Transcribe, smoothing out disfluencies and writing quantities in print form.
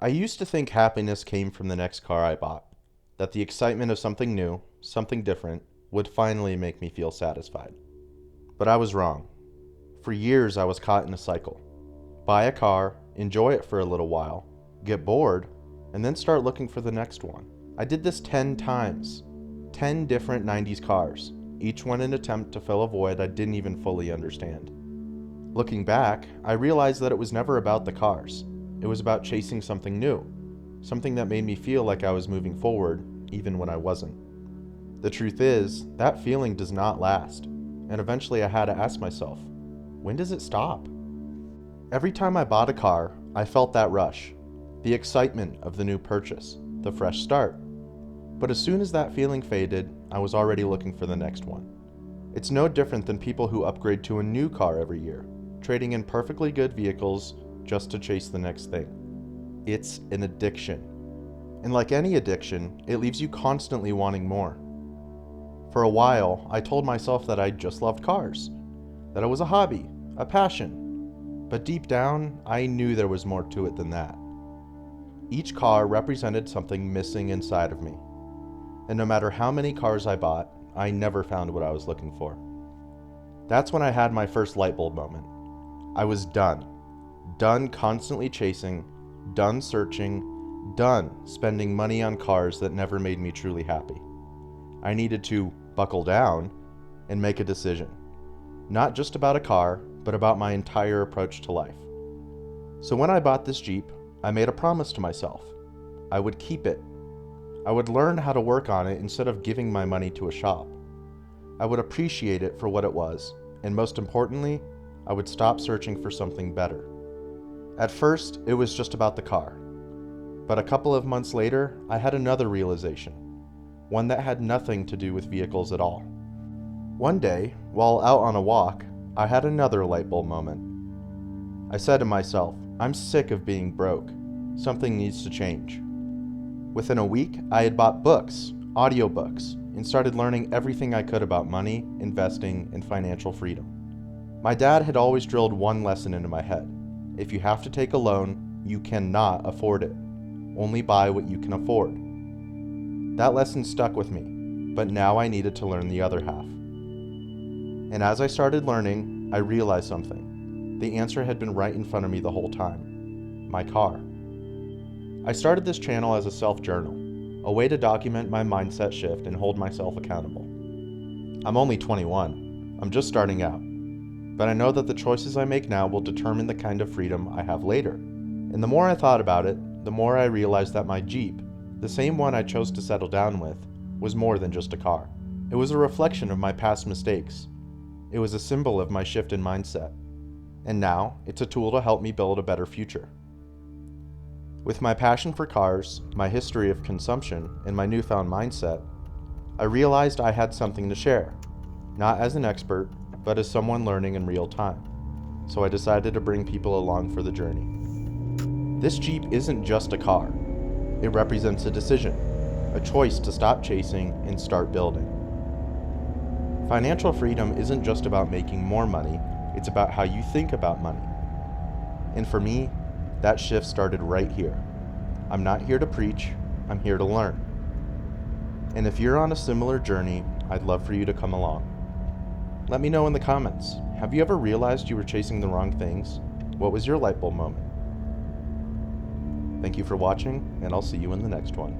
I used to think happiness came from the next car I bought, that the excitement of something new, something different, would finally make me feel satisfied. But I was wrong. For years, I was caught in a cycle. Buy a car, enjoy it for a little while, get bored, and then start looking for the next one. I did this 10 times. 10 different 90s cars, each one an attempt to fill a void I didn't even fully understand. Looking back, I realized that it was never about the cars. It was about chasing something new, something that made me feel like I was moving forward, even when I wasn't. The truth is, that feeling does not last, and eventually I had to ask myself, when does it stop? Every time I bought a car, I felt that rush, the excitement of the new purchase, the fresh start. But as soon as that feeling faded, I was already looking for the next one. It's no different than people who upgrade to a new car every year, trading in perfectly good vehicles just to chase the next thing. It's an addiction. And like any addiction, it leaves you constantly wanting more. For a while, I told myself that I just loved cars, that it was a hobby, a passion. But deep down, I knew there was more to it than that. Each car represented something missing inside of me. And no matter how many cars I bought, I never found what I was looking for. That's when I had my first lightbulb moment. I was done. Done constantly chasing, done searching, done spending money on cars that never made me truly happy. I needed to buckle down and make a decision. Not just about a car, but about my entire approach to life. So when I bought this Jeep, I made a promise to myself. I would keep it. I would learn how to work on it instead of giving my money to a shop. I would appreciate it for what it was, and most importantly, I would stop searching for something better. At first, it was just about the car. But a couple of months later, I had another realization, one that had nothing to do with vehicles at all. One day, while out on a walk, I had another light bulb moment. I said to myself, I'm sick of being broke. Something needs to change. Within a week, I had bought books, audiobooks, and started learning everything I could about money, investing, and financial freedom. My dad had always drilled one lesson into my head. If you have to take a loan, you cannot afford it. Only buy what you can afford. That lesson stuck with me, but now I needed to learn the other half. And as I started learning, I realized something. The answer had been right in front of me the whole time. My car. I started this channel as a self-journal, a way to document my mindset shift and hold myself accountable. I'm only 21. I'm just starting out. But I know that the choices I make now will determine the kind of freedom I have later. And the more I thought about it, the more I realized that my Jeep, the same one I chose to settle down with, was more than just a car. It was a reflection of my past mistakes. It was a symbol of my shift in mindset. And now, it's a tool to help me build a better future. With my passion for cars, my history of consumption, and my newfound mindset, I realized I had something to share, not as an expert, but as someone learning in real time. So I decided to bring people along for the journey. This Jeep isn't just a car. It represents a decision, a choice to stop chasing and start building. Financial freedom isn't just about making more money, it's about how you think about money. And for me, that shift started right here. I'm not here to preach, I'm here to learn. And if you're on a similar journey, I'd love for you to come along. Let me know in the comments. Have you ever realized you were chasing the wrong things? What was your light bulb moment? Thank you for watching, and I'll see you in the next one.